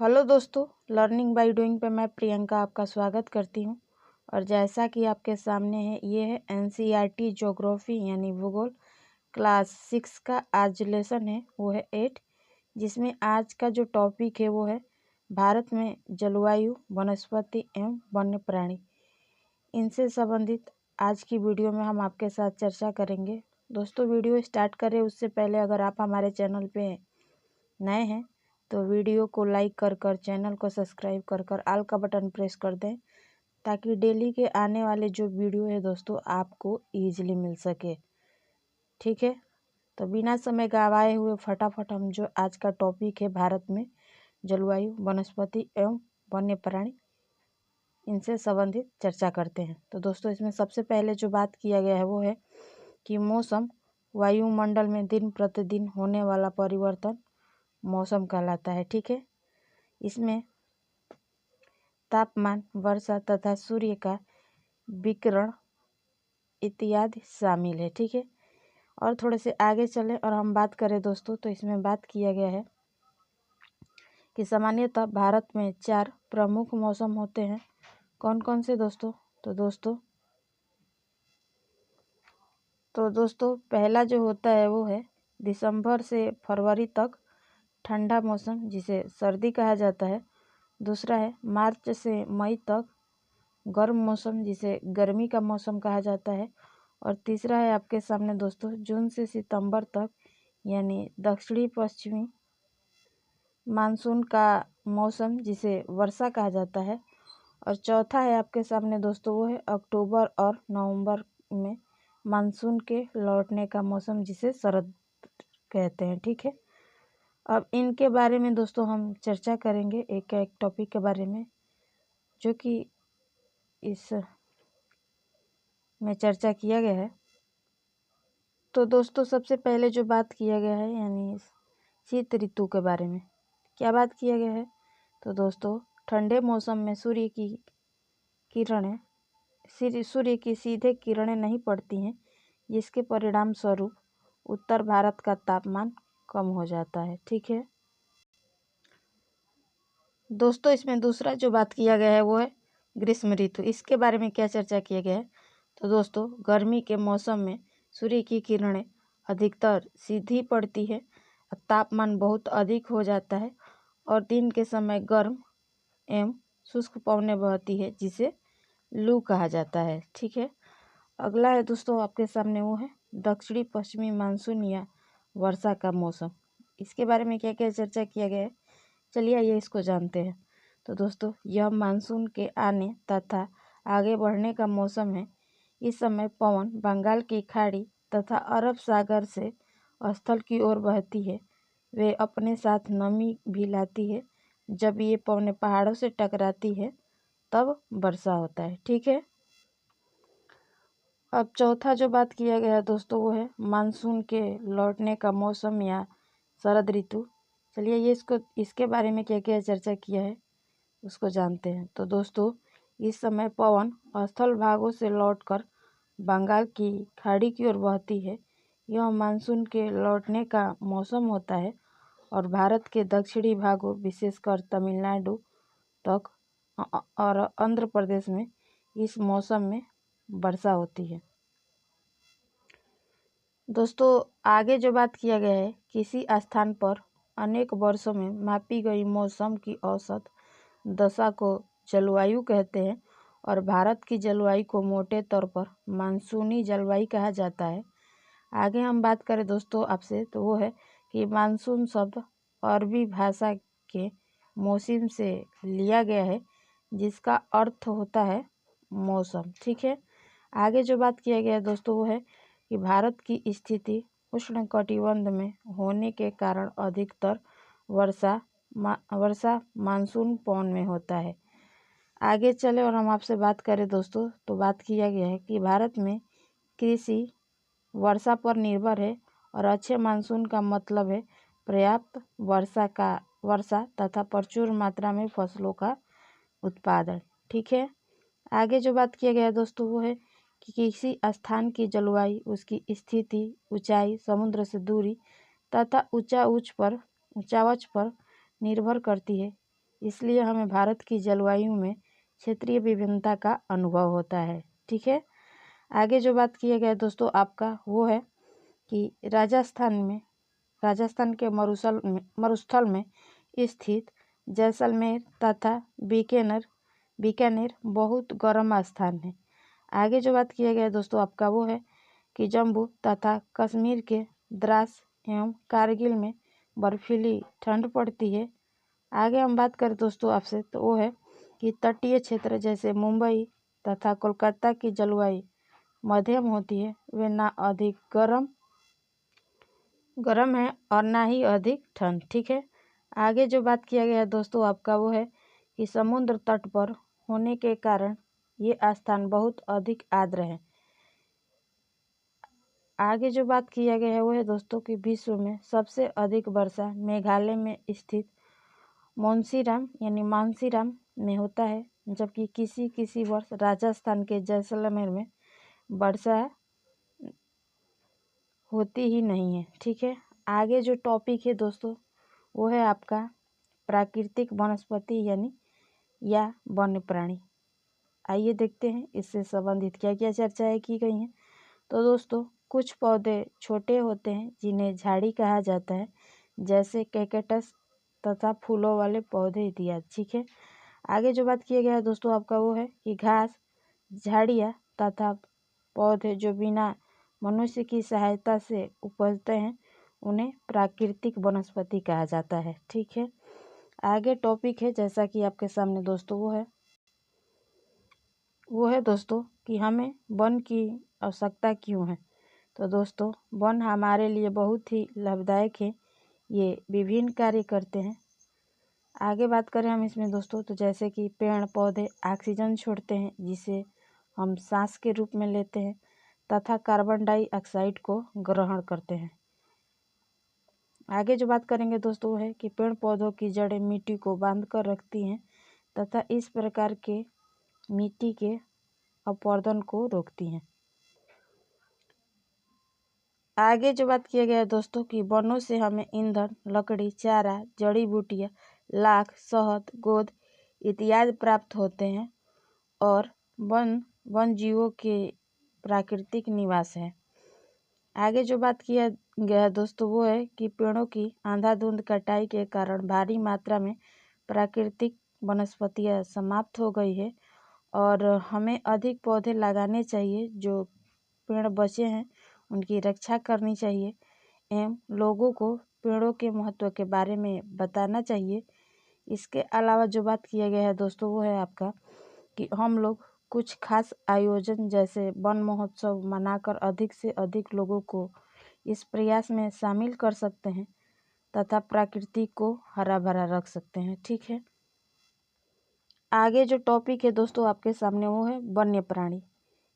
Hello दोस्तों, learning by doing पे मैं प्रियंका आपका स्वागत करती हूँ। और जैसा कि आपके सामने है, ये है एनसीईआरटी ज्योग्राफी यानी भूगोल क्लास 6 का आज लेसन है, वो है 8, जिसमें आज का जो टॉपिक है वो है भारत में जलवायु, वनस्पति एवं वन्य प्राणी। इनसे संबंधित आज की वीडियो में हम आपके साथ चर्चा करेंगे। दोस्तों, वीडियो स्टार्ट करें उससे पहले अगर आप हमारे चैनल पे नए हैं तो वीडियो को लाइक कर चैनल को सब्सक्राइब कर ऑल का बटन प्रेस कर दें, ताकि डेली के आने वाले जो वीडियो है दोस्तों आपको ईजिली मिल सके। ठीक है, तो बिना समय गवाए हुए फटाफट हम जो आज का टॉपिक है भारत में जलवायु, वनस्पति एवं वन्य प्राणी, इनसे संबंधित चर्चा करते हैं। तो दोस्तों, इसमें सबसे पहले जो बात किया गया है वो है कि मौसम वायुमंडल में दिन प्रतिदिन होने वाला परिवर्तन मौसम कहलाता है। ठीक है, इसमें तापमान, वर्षा तथा सूर्य का विकिरण इत्यादि शामिल है। ठीक है, और थोड़े से आगे चले और हम बात करें दोस्तों, तो इसमें बात किया गया है कि सामान्यतः भारत में 4 प्रमुख मौसम होते हैं। कौन कौन से दोस्तों? तो दोस्तों पहला जो होता है वो है दिसंबर से फरवरी तक ठंडा मौसम, जिसे सर्दी कहा जाता है। दूसरा है मार्च से मई तक गर्म मौसम, जिसे गर्मी का मौसम कहा जाता है। और तीसरा है आपके सामने दोस्तों जून से सितंबर तक, यानी दक्षिणी पश्चिमी मानसून का मौसम, जिसे वर्षा कहा जाता है। और चौथा है आपके सामने दोस्तों वो है अक्टूबर और नवंबर में मानसून के लौटने का मौसम, जिसे शरद कहते हैं। ठीक है, अब इनके बारे में दोस्तों हम चर्चा करेंगे एक एक टॉपिक के बारे में, जो कि इस में चर्चा किया गया है। तो दोस्तों सबसे पहले जो बात किया गया है यानी शीत ऋतु के बारे में क्या बात किया गया है, तो दोस्तों ठंडे मौसम में सूर्य की सीधे किरणें नहीं पड़ती हैं, जिसके परिणाम स्वरूप उत्तर भारत का तापमान कम हो जाता है। ठीक है दोस्तों, इसमें दूसरा जो बात किया गया है वो है ग्रीष्म ऋतु। इसके बारे में क्या चर्चा किया गया है, तो दोस्तों गर्मी के मौसम में सूर्य की किरणें अधिकतर सीधी पड़ती है, तापमान बहुत अधिक हो जाता है और दिन के समय गर्म एवं शुष्क पवनें बहती है, जिसे लू कहा जाता है। ठीक है, अगला है दोस्तों आपके सामने वो है दक्षिणी पश्चिमी मानसून या वर्षा का मौसम। इसके बारे में क्या क्या चर्चा किया गया है, चलिए आइए इसको जानते हैं। तो दोस्तों यह मानसून के आने तथा आगे बढ़ने का मौसम है। इस समय पवन बंगाल की खाड़ी तथा अरब सागर से स्थल की ओर बहती है। वे अपने साथ नमी भी लाती है। जब ये पवनें पहाड़ों से टकराती है तब वर्षा होता है। ठीक है, अब चौथा जो बात किया गया है दोस्तों वो है मानसून के लौटने का मौसम या शरद ऋतु। चलिए ये इसके बारे में क्या क्या चर्चा किया है उसको जानते हैं। तो दोस्तों इस समय पवन स्थल भागों से लौटकर बंगाल की खाड़ी की ओर बहती है। यह मानसून के लौटने का मौसम होता है और भारत के दक्षिणी भागों विशेषकर तमिलनाडु तक और आंध्र प्रदेश में इस मौसम में वर्षा होती है। दोस्तों आगे जो बात किया गया है, किसी स्थान पर अनेक वर्षों में मापी गई मौसम की औसत दशा को जलवायु कहते हैं और भारत की जलवायु को मोटे तौर पर मानसूनी जलवायु कहा जाता है। आगे हम बात करें दोस्तों आपसे, तो वो है कि मानसून शब्द अरबी भाषा के मौसम से लिया गया है, जिसका अर्थ होता है मौसम। ठीक है, आगे जो बात किया गया है दोस्तों वो है कि भारत की स्थिति उष्णकटिबंध में होने के कारण अधिकतर वर्षा मानसून पवन में होता है। आगे चले और हम आपसे बात करें दोस्तों, तो बात किया गया है कि भारत में कृषि वर्षा पर निर्भर है और अच्छे मानसून का मतलब है पर्याप्त वर्षा तथा प्रचुर मात्रा में फसलों का उत्पादन। ठीक है, आगे जो बात किया गया है दोस्तों वो है कि किसी स्थान की जलवायु उसकी स्थिति, ऊंचाई, समुद्र से दूरी तथा ऊंचावच पर निर्भर करती है। इसलिए हमें भारत की जलवायु में क्षेत्रीय विभिन्नता का अनुभव होता है। ठीक है, आगे जो बात किया गया दोस्तों आपका वो है कि राजस्थान के मरुस्थल में स्थित जैसलमेर तथा बीकानेर बहुत गर्म स्थान है। आगे जो बात किया गया दोस्तों आपका वो है कि जम्मू तथा कश्मीर के द्रास एवं कारगिल में बर्फीली ठंड पड़ती है। आगे हम बात करें दोस्तों आपसे तो वो है कि तटीय क्षेत्र जैसे मुंबई तथा कोलकाता की जलवायु मध्यम होती है। वे ना अधिक गर्म है और ना ही अधिक ठंड। ठीक है, आगे जो बात किया गया है दोस्तों आपका वो है कि समुद्र तट पर होने के कारण ये स्थान बहुत अधिक आर्द्र है। आगे जो बात किया गया है वो है दोस्तों कि विश्व में सबसे अधिक वर्षा मेघालय में स्थित मानसीराम में होता है, जबकि किसी वर्ष राजस्थान के जैसलमेर में वर्षा होती ही नहीं है। ठीक है, आगे जो टॉपिक है दोस्तों वो है आपका प्राकृतिक वनस्पति या वन्य प्राणी। आइए देखते हैं इससे संबंधित क्या क्या चर्चाएं की गई हैं। तो दोस्तों कुछ पौधे छोटे होते हैं जिन्हें झाड़ी कहा जाता है, जैसे कैक्टस तथा फूलों वाले पौधे इत्यादि। ठीक है, आगे जो बात किया गया है दोस्तों आपका वो है कि घास, झाड़ियाँ तथा पौधे जो बिना मनुष्य की सहायता से उपजते हैं उन्हें प्राकृतिक वनस्पति कहा जाता है। ठीक है, आगे टॉपिक है जैसा कि आपके सामने दोस्तों वो है दोस्तों कि हमें वन की आवश्यकता क्यों है। तो दोस्तों वन हमारे लिए बहुत ही लाभदायक है, ये विभिन्न कार्य करते हैं। आगे बात करें हम इसमें दोस्तों तो जैसे कि पेड़ पौधे ऑक्सीजन छोड़ते हैं जिसे हम सांस के रूप में लेते हैं तथा कार्बन डाइऑक्साइड को ग्रहण करते हैं। आगे जो बात करेंगे दोस्तों है कि पेड़ पौधों की जड़ें मिट्टी को बांध कर रखती हैं तथा इस प्रकार के मिट्टी के अपरदन को रोकती हैं। आगे जो बात किया गया है दोस्तों कि वनों से हमें ईंधन, लकड़ी, चारा, जड़ी बूटियाँ, लाख, शहद, गोंद इत्यादि प्राप्त होते हैं और वन जीवों के प्राकृतिक निवास है। आगे जो बात किया गया है दोस्तों वो है कि पेड़ों की अंधाधुंध कटाई के कारण भारी मात्रा में प्राकृतिक वनस्पतियाँ समाप्त हो गई है और हमें अधिक पौधे लगाने चाहिए। जो पेड़ बचे हैं उनकी रक्षा करनी चाहिए एवं लोगों को पेड़ों के महत्व के बारे में बताना चाहिए। इसके अलावा जो बात किया गया है दोस्तों वो है आपका कि हम लोग कुछ खास आयोजन जैसे वन महोत्सव मनाकर अधिक से अधिक लोगों को इस प्रयास में शामिल कर सकते हैं तथा प्रकृति को हरा भरा रख सकते हैं। ठीक है, आगे जो टॉपिक है दोस्तों आपके सामने वो है वन्य प्राणी।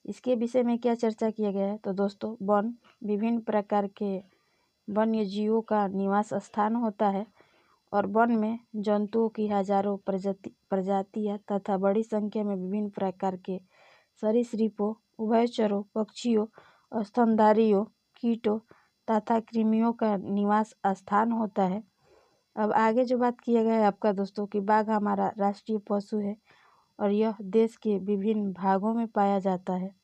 इसके विषय में क्या चर्चा किया गया है। तो दोस्तों वन विभिन्न प्रकार के वन्य जीवों का निवास स्थान होता है और वन में जंतुओं की हजारों प्रजातियां तथा बड़ी संख्या में विभिन्न प्रकार के सरीसृपों, उभयचरों, पक्षियों, स्तनधारियों, कीटों तथा कृमियों का निवास स्थान होता है। अब आगे जो बात किया गया है आपका दोस्तों कि बाघ हमारा राष्ट्रीय पशु है और यह देश के विभिन्न भागों में पाया जाता है।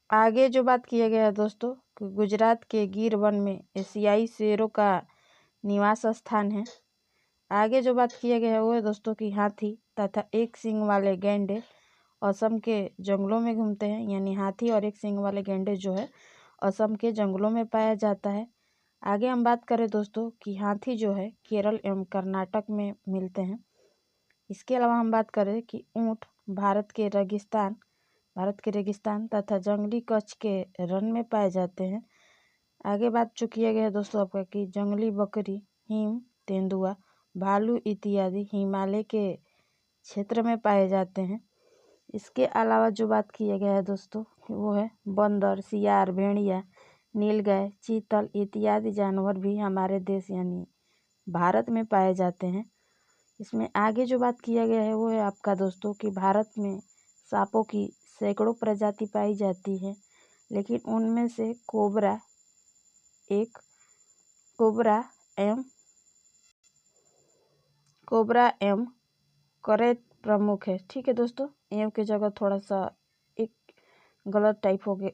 आगे जो बात किया गया है दोस्तों कि गुजरात के गिर वन में एशियाई शेरों का निवास स्थान है। आगे जो बात किया गया है वो है दोस्तों कि हाथी तथा एक सींग वाले गैंडे असम के जंगलों में घूमते हैं, यानी हाथी और एक सींग वाले गैंडे जो है असम के जंगलों में पाया जाता है। आगे हम बात करें दोस्तों कि हाथी जो है केरल एवं कर्नाटक में मिलते हैं। इसके अलावा हम बात करें कि ऊँट भारत के रेगिस्तान तथा जंगली कच्छ के रण में पाए जाते हैं। आगे बात जो किया गया है दोस्तों आपका कि जंगली बकरी, हिम, तेंदुआ, भालू इत्यादि हिमालय के क्षेत्र में पाए जाते हैं। इसके अलावा जो बात किया गया है दोस्तों वो है बंदर, सियार, भेड़िया, नीलगाय, चीतल इत्यादि जानवर भी हमारे देश यानी भारत में पाए जाते हैं। इसमें आगे जो बात किया गया है वो है आपका दोस्तों कि भारत में सांपों की सैकड़ों प्रजाति पाई जाती है, लेकिन उनमें से कोबरा एवं कोबरा एम करेत प्रमुख है। ठीक है दोस्तों, एम की जगह थोड़ा सा एक गलत टाइप हो गया,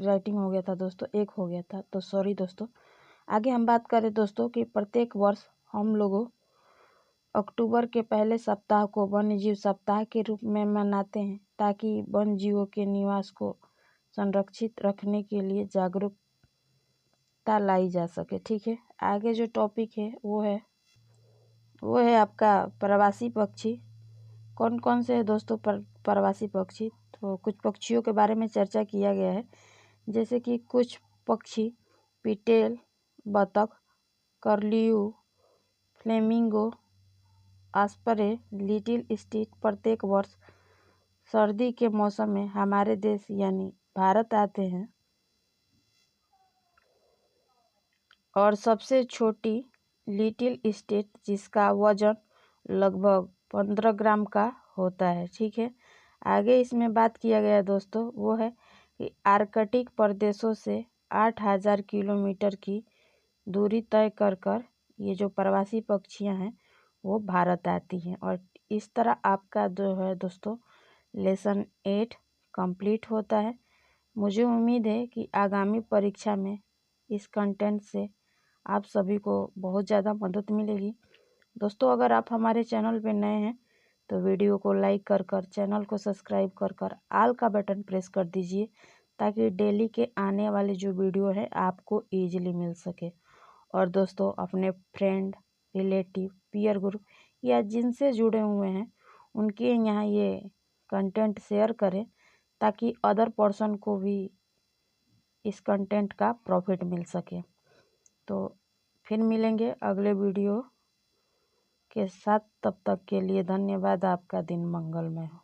राइटिंग हो गया था दोस्तों, एक हो गया था, तो सॉरी दोस्तों। आगे हम बात करें दोस्तों कि प्रत्येक वर्ष हम लोगों अक्टूबर के पहले सप्ताह को वन्यजीव सप्ताह के रूप में मनाते हैं, ताकि वन्य जीवों के निवास को संरक्षित रखने के लिए जागरूकता लाई जा सके। ठीक है, आगे जो टॉपिक है वो है आपका प्रवासी पक्षी। कौन कौन से है दोस्तों प्रवासी पक्षी? तो कुछ पक्षियों के बारे में चर्चा किया गया है, जैसे कि कुछ पक्षी पिटेल, बतख, कर्लियू, फ्लेमिंगो, आस्परे, लिटिल स्टिट प्रत्येक वर्ष सर्दी के मौसम में हमारे देश यानी भारत आते हैं। और सबसे छोटी लिटिल स्टेट जिसका वजन लगभग 15 ग्राम का होता है। ठीक है, आगे इसमें बात किया गया दोस्तों वो है कि आर्कटिक प्रदेशों से 8000 किलोमीटर की दूरी तय कर ये जो प्रवासी पक्षियां हैं वो भारत आती हैं। और इस तरह आपका जो है दोस्तों लेसन 8 कंप्लीट होता है। मुझे उम्मीद है कि आगामी परीक्षा में इस कंटेंट से आप सभी को बहुत ज़्यादा मदद मिलेगी। दोस्तों अगर आप हमारे चैनल पे नए हैं तो वीडियो को लाइक कर चैनल को सब्सक्राइब कर आल का बटन प्रेस कर दीजिए, ताकि डेली के आने वाले जो वीडियो है आपको ईजिली मिल सके। और दोस्तों अपने फ्रेंड, रिलेटिव, पीयर ग्रुप या जिनसे जुड़े हुए हैं उनके यहाँ ये कंटेंट शेयर करें, ताकि अदर पर्सन को भी इस कंटेंट का प्रॉफिट मिल सके। तो फिर मिलेंगे अगले वीडियो के साथ, तब तक के लिए धन्यवाद। आपका दिन मंगलमय हो।